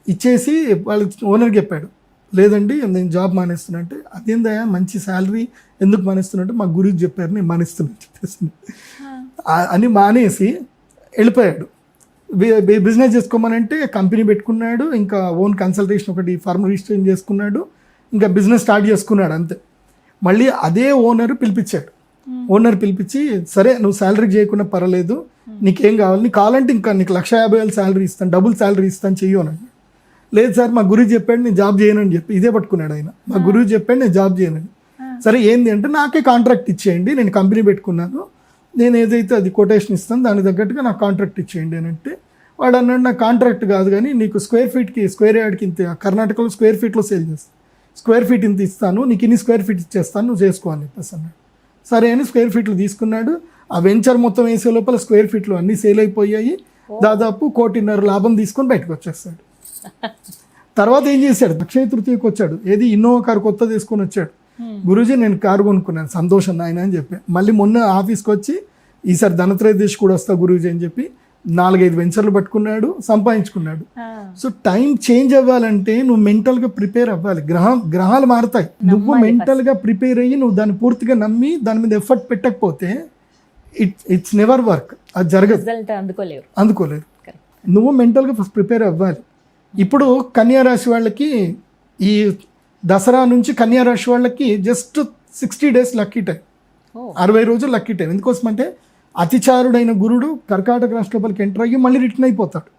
ఇచ్చేసి వాళ్ళ ఓనర్కి చెప్పాడు, లేదండి నేను జాబ్ మానేస్తున్నా అంటే, అదేందయ్యా మంచి శాలరీ ఎందుకు మానేస్తున్నట్టు మా గురించి చెప్పారు, నేను మానేస్తున్నా చెప్పేసి అని మానేసి వెళ్ళిపోయాడు. బిజినెస్ చేసుకోమనంటే కంపెనీ పెట్టుకున్నాడు, ఇంకా ఓన్ కన్సల్టేషన్ ఒకటి ఫర్మ్ రిజిస్ట్రేషన్ చేసుకున్నాడు, ఇంకా బిజినెస్ స్టార్ట్ చేసుకున్నాడు అంతే. మళ్ళీ అదే ఓనర్ పిలిపించాడు. ఓనర్ పిలిపించి, సరే నువ్వు శాలరీ చేయకుండా పర్వాలేదు, నీకేం కావాలి, నీకు కావాలంటే ఇంకా నీకు 150,000 శాలరీ ఇస్తాను, డబుల్ శాలరీ ఇస్తాను, చెయ్యు అని. లేదు సార్ మా గురువు చెప్పాడు నేను జాబ్ చేయనని చెప్పి ఇదే పట్టుకున్నాడు ఆయన. మా గురువు చెప్పాడు నేను జాబ్ చేయనని. సరే ఏంది అంటే నాకే కాంట్రాక్ట్ ఇచ్చేయండి, నేను కంపెనీ పెట్టుకున్నాను, నేను ఏదైతే అది కొటేషన్ ఇస్తాను దానికి తగ్గట్టుగా నాకు కాంట్రాక్ట్ ఇచ్చేయండి అని అంటే, వాడు అన్నాడు నాకు కాంట్రాక్ట్ కాదు కానీ నీకు స్క్వేర్ యార్డ్కి ఇంత, కర్ణాటకలో స్క్వేర్ ఫీట్లో సేల్ చేస్తాను, స్క్వేర్ ఫీట్ ఇంత ఇస్తాను, నీకు ఇన్ని స్క్వేర్ ఫీట్ ఇచ్చేస్తాను, నువ్వు చేసుకో అని చెప్పేసి అన్నాడు. సరే అని స్క్వేర్ ఫీట్లు తీసుకున్నాడు. ఆ వెంచర్ మొత్తం వేసే లోపల స్క్వేర్ ఫీట్లు అన్నీ సేల్ అయిపోయాయి. దాదాపు 1,50,00,000 లాభం తీసుకొని బయటకు వచ్చేస్తాడు. తర్వాత ఏం చేశాడు, అక్షయ తృతీయకు వచ్చాడు, ఏది ఇన్నోవా కారు కొత్త తీసుకొని వచ్చాడు. గురూజీ నేను కారు కొనుక్కున్నాను, సంతోషం నాయన అని చెప్పి. మళ్ళీ మొన్న ఆఫీస్కి వచ్చి ఈసారి ధనత్రయోదశి కూడా వస్తా గురూజీ అని చెప్పి 4-5 వెంచర్లు పట్టుకున్నాడు, సంపాదించుకున్నాడు. సో టైం చేంజ్ అవ్వాలంటే నువ్వు మెంటల్గా ప్రిపేర్ అవ్వాలి. గ్రహాలు మారుతాయి, నువ్వు మెంటల్గా ప్రిపేర్ అయ్యి నువ్వు దాన్ని పూర్తిగా నమ్మి దాని మీద ఎఫర్ట్ పెట్టకపోతే ఇట్స్ నెవర్ వర్క్, అది జరగదు, రిజల్ట్ అందుకోలేరు. అందుకోలేరు. Correct. నువ్వు మెంటల్గా ఫస్ట్ ప్రిపేర్ అవ్వాలి. ఇప్పుడు కన్యా రాశి వాళ్ళకి ఈ దసరా నుంచి కన్యా రాశి వాళ్ళకి జస్ట్ 60 days లక్కీ టైం, 60 రోజులు లక్కీ టైం. ఎందుకోసం అంటే అతిచారుడైన గురుడు కర్కాటక రాశి లోపలికి ఎంటర్ అయ్యి మళ్ళీ రిటర్న్ అయిపోతాడు,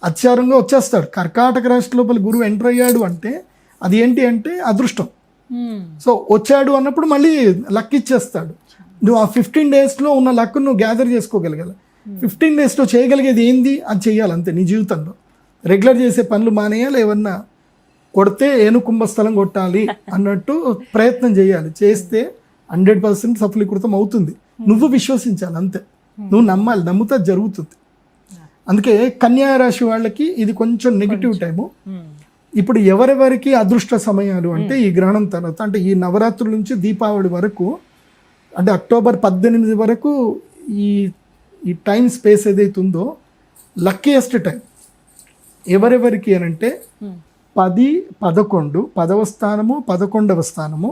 అతిచారంగా వచ్చేస్తాడు. కర్కాటక రాశి లోపల గురువు ఎంటర్ అయ్యాడు అంటే అది ఏంటి అంటే అదృష్టం. సో వచ్చాడు అన్నప్పుడు మళ్ళీ లక్ ఇచ్చేస్తాడు. నువ్వు ఆ 15 daysలో ఉన్న లక్ నువ్వు గ్యాదర్ చేసుకోగలగాలి. 15 daysలో చేయగలిగేది ఏంది అది చెయ్యాలి అంతే. నీ జీవితంలో రెగ్యులర్ చేసే పనులు మానేయాలి, ఏమన్నా కొడితే ఏను కుంభస్థలం కొట్టాలి అన్నట్టు ప్రయత్నం చేయాలి. చేస్తే 100% సఫలీకృతం అవుతుంది. నువ్వు విశ్వసించాలి అంతే, నువ్వు నమ్మాలి, నమ్ముతా జరుగుతుంది. అందుకే కన్యా రాశి వాళ్ళకి ఇది కొంచెం నెగిటివ్ టైము. ఇప్పుడు ఎవరెవరికి అదృష్ట సమయాలు అంటే ఈ గ్రహణం తర్వాత అంటే ఈ నవరాత్రుల నుంచి దీపావళి వరకు అంటే అక్టోబర్ 18 వరకు ఈ టైం స్పేస్ ఏదైతే ఉందో లక్కీయెస్ట్ టైం ఎవరెవరికి అని అంటే 10, 11, 10వ స్థానము, 11వ స్థానము,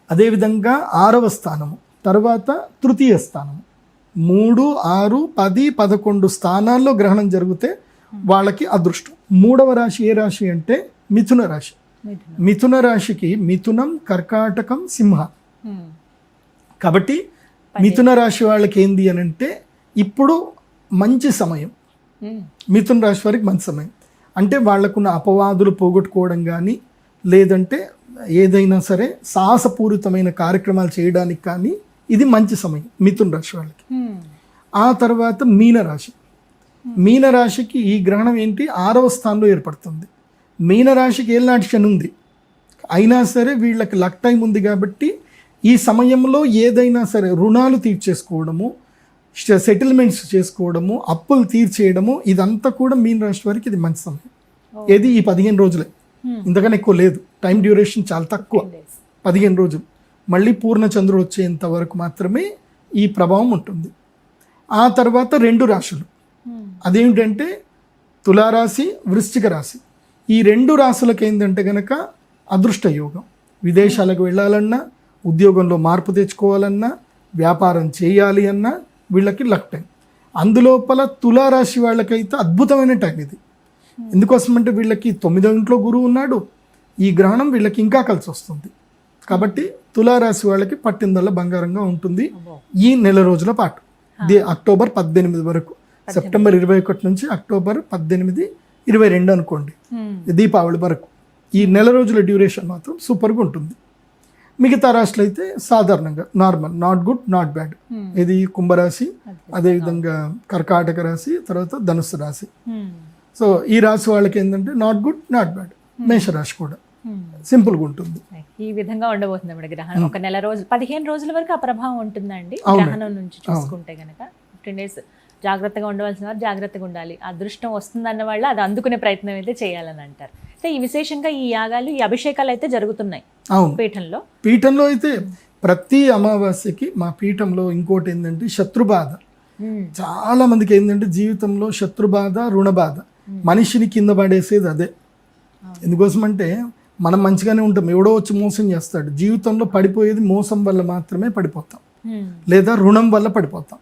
అదేవిధంగా 6వ స్థానము, తర్వాత తృతీయ స్థానము. 3, 6, 10, 11 స్థానాల్లో గ్రహణం జరిగితే వాళ్ళకి అదృష్టం. 3వ రాశి ఏ రాశి అంటే మిథున రాశి. మిథున రాశికి మిథునం, కర్కాటకం, సింహ. కాబట్టి మిథున రాశి వాళ్ళకి ఏంది అని అంటే ఇప్పుడు మంచి సమయం. మిథున రాశి వారికి మంచి సమయం అంటే వాళ్ళకున్న అపవాదులు పోగొట్టుకోవడం కానీ లేదంటే ఏదైనా సరే సాహసపూరితమైన కార్యక్రమాలు చేయడానికి కానీ ఇది మంచి సమయం మిథున రాశి వాళ్ళకి. ఆ తర్వాత మీనరాశి. మీనరాశికి ఈ గ్రహణం ఏంటి 6వ స్థానంలో ఏర్పడుతుంది. మీనరాశికి ఏళ్ళనాటి శని ఉంది, అయినా సరే వీళ్ళకి లక్ టైం ఉంది కాబట్టి ఈ సమయంలో ఏదైనా సరే రుణాలు తీర్చేసుకోవడము, సెటిల్మెంట్స్ చేసుకోవడము, అప్పులు తీర్చేయడము, ఇదంతా కూడా మీన రాశి వారికి ఇది మంచి సమయం. ఏది ఈ 15 రోజులే, ఇంతకన్నా ఎక్కువ లేదు. టైం డ్యూరేషన్ చాలా తక్కువ, 15 రోజులు. మళ్ళీ పూర్ణ చంద్రుడు వచ్చేంత వరకు మాత్రమే ఈ ప్రభావం ఉంటుంది. ఆ తర్వాత 2 రాశులు, అదేమిటంటే తులారాశి, వృశ్చిక రాశి. ఈ 2 రాశులకు ఏంటంటే కనుక అదృష్ట యోగం. విదేశాలకు వెళ్ళాలన్నా, ఉద్యోగంలో మార్పు తెచ్చుకోవాలన్నా, వ్యాపారం చేయాలి అన్నా వీళ్ళకి లక్ టైం. అందులోపల తులారాశి వాళ్ళకైతే అద్భుతమైన టైం ఇది. ఎందుకోసం అంటే వీళ్ళకి 9వ ఇంట్లో గురువు ఉన్నాడు, ఈ గ్రహణం వీళ్ళకి ఇంకా కలిసి వస్తుంది. కాబట్టి తులారాశి వాళ్ళకి పట్టిందల్లా బంగారంగా ఉంటుంది ఈ నెల రోజుల పాటు. ఇది అక్టోబర్ 18 వరకు, సెప్టెంబర్ 21 నుంచి అక్టోబర్ 18, 22 అనుకోండి, దీపావళి వరకు. ఈ నెల రోజుల డ్యూరేషన్ మాత్రం సూపర్గా ఉంటుంది. మిగతా రాశులు అయితే సాధారణంగా normal, not good not bad. ఇది కుంభరాశి, అదేవిధంగా కర్కాటక రాశి, తర్వాత ధనుస్సు రాశి. సో ఈ రాశి వాళ్ళకి ఏంటంటే నాట్ గుడ్ నాట్ బ్యాడ్. మేషరాశి కూడా సింపుల్గా ఉంటుంది. ఈ విధంగా ఉండబోతుంది మన గ్రహణం. ఒక నెల రోజులు 15 రోజుల వరకు ఆ ప్రభావం ఉంటుందండి గ్రహణం నుంచి చూసుకుంటే కనుక. 15 days జాగ్రత్తగా ఉండవలసిన వారు జాగ్రత్తగా ఉండాలి. అదృష్టం వస్తుందన్న వాళ్ళు అది అందుకునే ప్రయత్నం అయితే చేయాలని అంటారు. అయితే ఈ విశేషంగా ఈ యాగాలు, ఈ అభిషేకాలు అయితే జరుగుతున్నాయి పీఠంలో అయితే ప్రతి అమావాస్యకి మా పీఠంలో. ఇంకోటి ఏంటంటే శత్రుబాధ. చాలా మందికి ఏంటంటే జీవితంలో శత్రుబాధ, రుణబాధ, మనిషిని కింద పడేసేది అదే. ఎందుకోసం అంటే మనం మంచిగానే ఉంటాం, ఎవడో వచ్చి మోసం చేస్తాడు. జీవితంలో పడిపోయేది మోసం వల్ల మాత్రమే పడిపోతాం, లేదా రుణం వల్ల పడిపోతాం.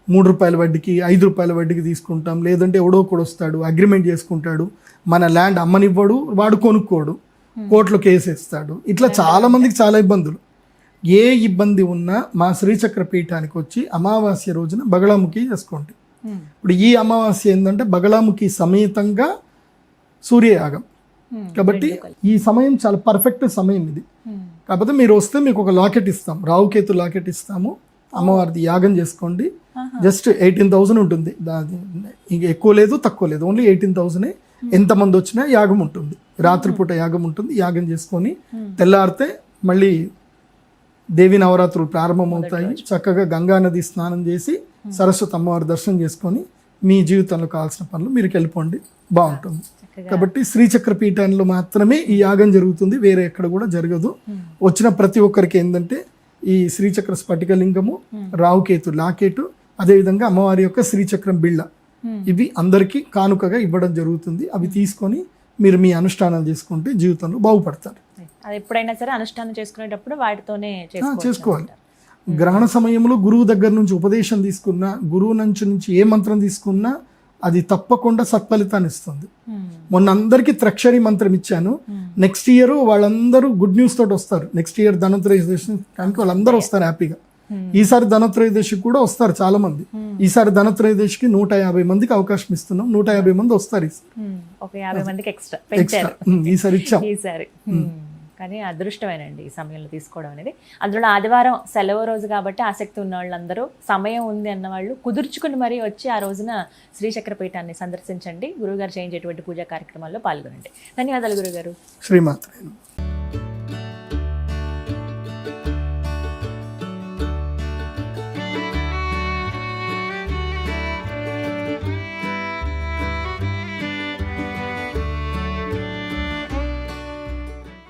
3 రూపాయల వడ్డీకి, 5 రూపాయల వడ్డీకి తీసుకుంటాం. లేదంటే ఎవడో కూడా వస్తాడు, అగ్రిమెంట్ చేసుకుంటాడు, మన ల్యాండ్ అమ్మనివ్వడు, వాడు కొనుక్కోడు, కోర్టులో కేసు వేస్తాడు. ఇట్లా చాలా మందికి చాలా ఇబ్బందులు. ఏ ఇబ్బంది ఉన్నా మా శ్రీచక్ర పీఠానికి వచ్చి అమావాస్య రోజున బగళాముఖి చేసుకోండి. ఇప్పుడు ఈ అమావాస్య ఏంటంటే బగళాముఖి సమేతంగా సూర్యయాగం కాబట్టి ఈ సమయం చాలా పర్ఫెక్ట్ సమయం ఇది. కాకపోతే మీరు వస్తే మీకు ఒక లాకెట్ ఇస్తాం, రావుకేతు లాకెట్ ఇస్తాము. అమ్మవారిది యాగం చేసుకోండి. జస్ట్ 18,000 ఉంటుంది. ఇంక ఎక్కువ లేదు తక్కువ లేదు, ఓన్లీ 18,000. ఎంతమంది వచ్చినా యాగం ఉంటుంది, రాత్రిపూట యాగం ఉంటుంది. యాగం చేసుకొని తెల్లారితే మళ్ళీ దేవి నవరాత్రులు ప్రారంభమవుతాయి. చక్కగా గంగా నది స్నానం చేసి సరస్వతి అమ్మవారి దర్శనం చేసుకొని మీ జీవితంలో కావాల్సిన పనులు మీరు వెళ్ళిపోండి, బాగుంటుంది. కాబట్టి శ్రీచక్ర పీఠాల్లో మాత్రమే ఈ యాగం జరుగుతుంది, వేరే ఎక్కడ కూడా జరగదు. వచ్చిన ప్రతి ఒక్కరికి ఏంటంటే ఈ శ్రీచక్ర స్ఫటికలింగము, రావుకేతు లాకెటు, అదేవిధంగా అమ్మవారి యొక్క శ్రీచక్రం బిళ్ళ, ఇవి అందరికీ కానుకగా ఇవ్వడం జరుగుతుంది. అవి తీసుకొని మీరు మీ అనుష్ఠానాలు చేసుకుంటే జీవితంలో బాగుపడతారు. అది ఎప్పుడైనా సరే అనుష్ఠానం చేసుకునేటప్పుడు వాటితోనే చేసుకోవాలి. గ్రహణ సమయంలో గురువు దగ్గర నుంచి ఉపదేశం తీసుకున్నా, గురువు నుంచి ఏ మంత్రం తీసుకున్నా అది తప్పకుండా సత్ఫలితాన్ని ఇస్తుంది. మొన్న అందరికీ త్రక్షరి మంత్రం ఇచ్చాను. నెక్స్ట్ ఇయర్ వాళ్ళందరూ గుడ్ న్యూస్ తోటి వస్తారు. నెక్స్ట్ ఇయర్ ధనత్రయోదశి కనుక వాళ్ళందరూ వస్తారు హ్యాపీగా. ఈసారి ధనత్రయోదశికి కూడా వస్తారు చాలా మంది. ఈసారి ధనత్రయోదశికి 150 మందికి అవకాశం ఇస్తున్నాం. 150 మంది వస్తారు ఒక 50 మందికి ఎక్స్ట్రా ఈసారి ఇచ్చాం. ఈసారి కానీ అదృష్టమేనండి ఈ సమయంలో తీసుకోవడం అనేది. అందులో ఆదివారం సెలవు రోజు కాబట్టి ఆసక్తి ఉన్న వాళ్ళందరూ, సమయం ఉంది అన్న వాళ్ళు కుదుర్చుకుని మరీ వచ్చి ఆ రోజున శ్రీచక్రపీఠాన్ని సందర్శించండి. గురువుగారు చేయించేటువంటి పూజా కార్యక్రమాల్లో పాల్గొనండి. ధన్యవాదాలు గురుగారు. శ్రీమాత్రే.